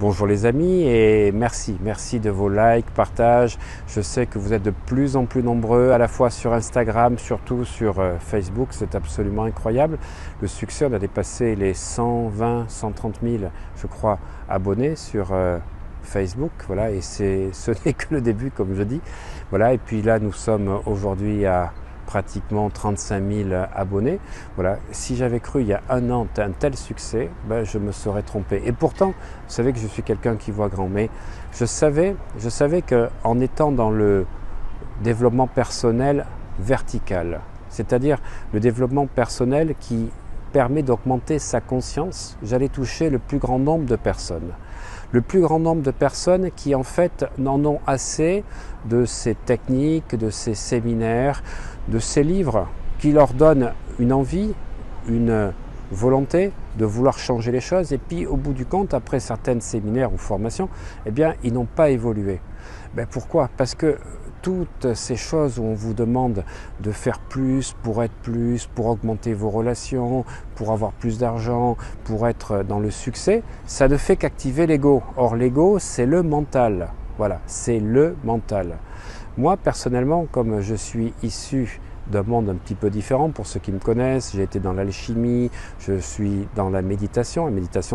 Bonjour les amis et merci de vos likes, partages. Je sais que vous êtes de plus en plus nombreux, à la fois sur Instagram, surtout sur Facebook, c'est absolument incroyable. Le succès, on a dépassé les 120, 130 000, je crois, abonnés sur Facebook. Voilà, et ce n'est que le début, comme je dis. Voilà, et puis là, nous sommes aujourd'hui à pratiquement 35 000 abonnés. Voilà. Si j'avais cru il y a un an un tel succès, ben, je me serais trompé. Et pourtant, vous savez que je suis quelqu'un qui voit grand, mais je savais qu'en étant dans le développement personnel vertical, c'est-à-dire le développement personnel qui permet d'augmenter sa conscience, j'allais toucher le plus grand nombre de personnes. Le plus grand nombre de personnes qui en fait n'en ont assez de ces techniques, de ces séminaires, de ces livres qui leur donnent une envie, une volonté de vouloir changer les choses et puis au bout du compte, après certains séminaires ou formations, eh bien ils n'ont pas évolué. Ben, pourquoi? Parce que toutes ces choses où on vous demande de faire plus, pour augmenter vos relations, pour avoir plus d'argent, pour être dans le succès, ça ne fait qu'activer l'ego. Or l'ego, c'est le mental. Voilà, c'est le mental. Moi, personnellement, comme je suis issu d'un monde un petit peu différent, pour ceux qui me connaissent, j'ai été dans l'alchimie, je suis dans la méditation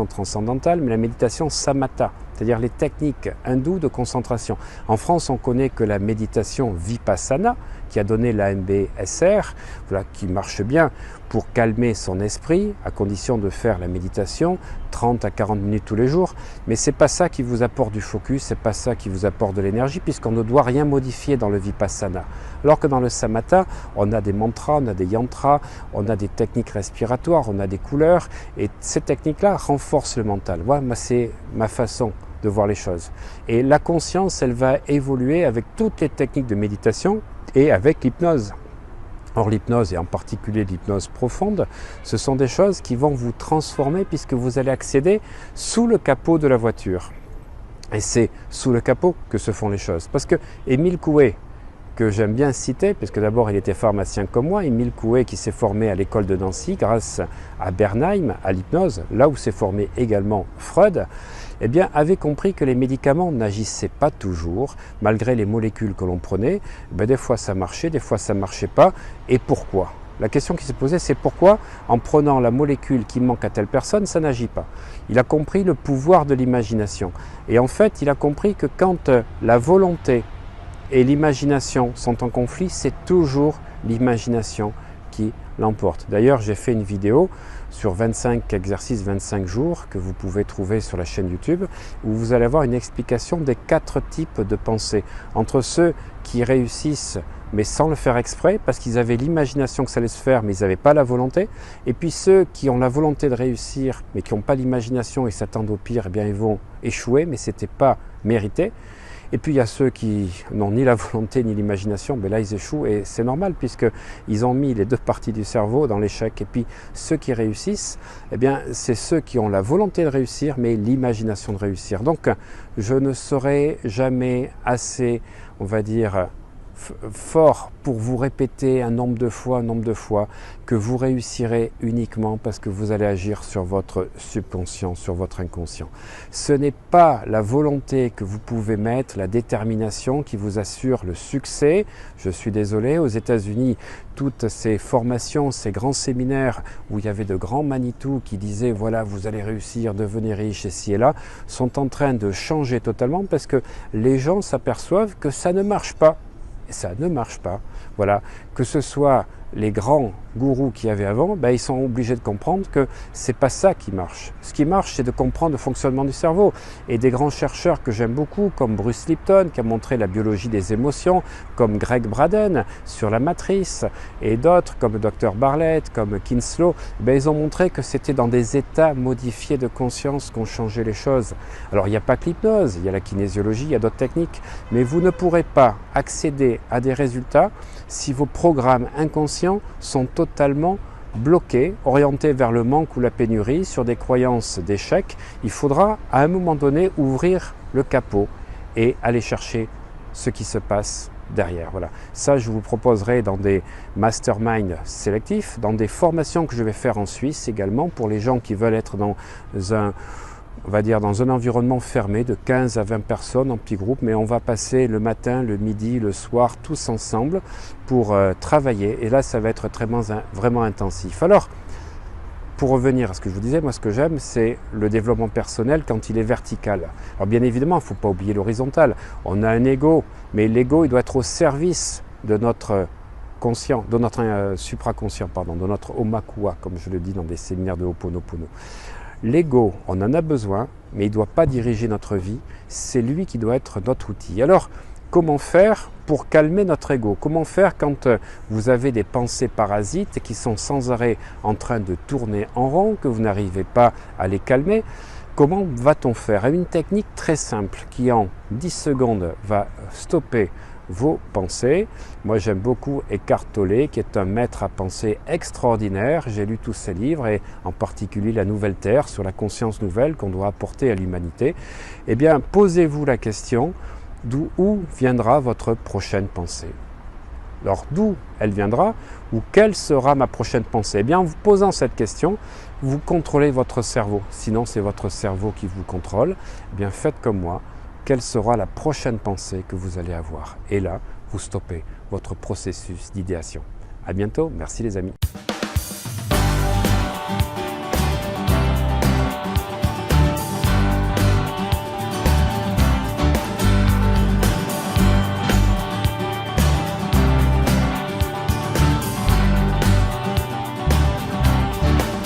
transcendantale, mais la méditation samatha, c'est-à-dire les techniques hindoues de concentration. En France, on connaît que la méditation vipassana, qui a donné la MBSR, voilà, qui marche bien pour calmer son esprit, à condition de faire la méditation 30 à 40 minutes tous les jours. Mais ce n'est pas ça qui vous apporte du focus, ce n'est pas ça qui vous apporte de l'énergie, puisqu'on ne doit rien modifier dans le vipassana. Alors que dans le samatha, on a des mantras, on a des yantras, on a des techniques respiratoires, on a des couleurs, et ces techniques-là renforcent le mental. Voilà, c'est ma façon de voir les choses. Et la conscience, elle va évoluer avec toutes les techniques de méditation et avec l'hypnose. Or l'hypnose, et en particulier l'hypnose profonde, ce sont des choses qui vont vous transformer puisque vous allez accéder sous le capot de la voiture. Et c'est sous le capot que se font les choses. Parce que Émile Coué, que j'aime bien citer, puisque d'abord il était pharmacien comme moi, Émile Coué qui s'est formé à l'école de Nancy grâce à Bernheim, à l'hypnose, là où s'est formé également Freud, eh bien, avait compris que les médicaments n'agissaient pas toujours, malgré les molécules que l'on prenait. Ben, des fois ça marchait, des fois ça ne marchait pas. Et pourquoi? La question qui s'est posée, c'est pourquoi, en prenant la molécule qui manque à telle personne, ça n'agit pas. Il a compris le pouvoir de l'imagination. Et en fait, il a compris que quand la volonté et l'imagination sont en conflit, c'est toujours l'imagination qui l'emporte. D'ailleurs, j'ai fait une vidéo sur 25 exercices, 25 jours, que vous pouvez trouver sur la chaîne YouTube, où vous allez avoir une explication des 4 types de pensées. Entre ceux qui réussissent, mais sans le faire exprès, parce qu'ils avaient l'imagination que ça allait se faire, mais ils n'avaient pas la volonté, et puis ceux qui ont la volonté de réussir, mais qui n'ont pas l'imagination et s'attendent au pire, eh bien ils vont échouer, mais ce n'était pas mérité. Et puis il y a ceux qui n'ont ni la volonté ni l'imagination, mais là ils échouent et c'est normal puisqu'ils ont mis les 2 parties du cerveau dans l'échec. Et puis ceux qui réussissent, eh bien c'est ceux qui ont la volonté de réussir mais l'imagination de réussir. Donc je ne serai jamais assez, on va dire, fort pour vous répéter un nombre de fois que vous réussirez uniquement parce que vous allez agir sur votre subconscient, sur votre inconscient. Ce n'est pas la volonté que vous pouvez mettre, la détermination qui vous assure le succès. Je suis désolé, aux États-Unis, toutes ces formations, ces grands séminaires où il y avait de grands Manitou qui disaient voilà, vous allez réussir, devenez riche et ci et là, sont en train de changer totalement parce que les gens s'aperçoivent que ça ne marche pas. Et ça ne marche pas. Voilà, que ce soit les grands gourous qu'il y avait avant, ben, ils sont obligés de comprendre que c'est pas ça qui marche. Ce qui marche, c'est de comprendre le fonctionnement du cerveau. Et des grands chercheurs que j'aime beaucoup, comme Bruce Lipton, qui a montré la biologie des émotions, comme Greg Braden sur la matrice, et d'autres comme Dr Bartlett, comme Kinslow, ben, ils ont montré que c'était dans des états modifiés de conscience qu'on changeait les choses. Alors il n'y a pas que l'hypnose, il y a la kinésiologie, il y a d'autres techniques, mais vous ne pourrez pas accéder à des résultats si vos programmes inconscients sont totalement bloqués, orientés vers le manque ou la pénurie, sur des croyances d'échec. Il faudra à un moment donné ouvrir le capot et aller chercher ce qui se passe derrière. Voilà. Ça, je vous proposerai dans des masterminds sélectifs, dans des formations que je vais faire en Suisse également, pour les gens qui veulent être dans un on va dire dans un environnement fermé de 15 à 20 personnes en petits groupes, mais on va passer le matin, le midi, le soir, tous ensemble pour travailler. Et là, ça va être vraiment intensif. Alors, pour revenir à ce que je vous disais, moi ce que j'aime, c'est le développement personnel quand il est vertical. Alors bien évidemment, il ne faut pas oublier l'horizontal. On a un ego, mais l'ego, il doit être au service de notre conscient, de notre supraconscient, de notre omakua, comme je le dis dans des séminaires de Ho'oponopono. L'ego, on en a besoin, mais il ne doit pas diriger notre vie. C'est lui qui doit être notre outil. Alors, comment faire pour calmer notre ego? Comment faire quand vous avez des pensées parasites qui sont sans arrêt en train de tourner en rond, que vous n'arrivez pas à les calmer? Comment va-t-on faire? Une technique très simple qui en 10 secondes va stopper vos pensées. Moi j'aime beaucoup Eckhart Tolle qui est un maître à penser extraordinaire. J'ai lu tous ses livres et en particulier La Nouvelle Terre sur la conscience nouvelle qu'on doit apporter à l'humanité. Eh bien posez-vous la question, où viendra votre prochaine pensée? Alors d'où elle viendra ou quelle sera ma prochaine pensée? Eh bien en vous posant cette question, vous contrôlez votre cerveau. Sinon c'est votre cerveau qui vous contrôle. Eh bien faites comme moi. Quelle sera la prochaine pensée que vous allez avoir? Et là, vous stoppez votre processus d'idéation. À bientôt, merci les amis.